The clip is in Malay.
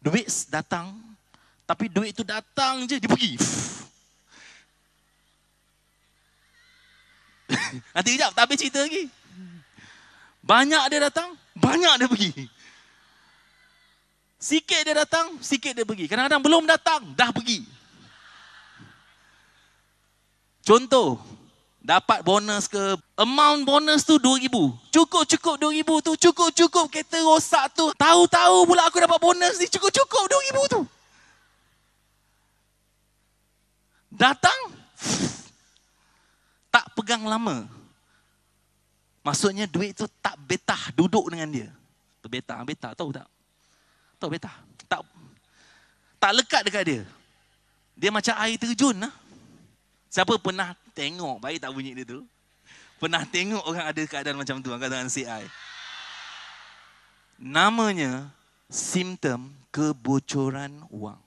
Duit datang, tapi duit itu datang je, dia pergi. Nanti kejap, tak habis cerita lagi. Banyak dia datang, banyak dia pergi. Sikit dia datang, sikit dia pergi. Kadang-kadang belum datang, dah pergi. Contoh, dapat bonus ke, amount bonus tu 2,000. Cukup 2,000 tu, cukup kereta rosak tu. Tahu-tahu pula aku dapat bonus ni, cukup 2,000 tu. Datang, tak pegang lama. Maksudnya duit tu tak betah duduk dengan dia. Betah tahu tak? Tahu betah? Tak lekat dekat dia. Dia macam air terjun lah. Siapa pernah tengok, baik tak bunyi dia tu? Pernah tengok orang ada keadaan macam tu, keadaan CI. Namanya simptom kebocoran wang.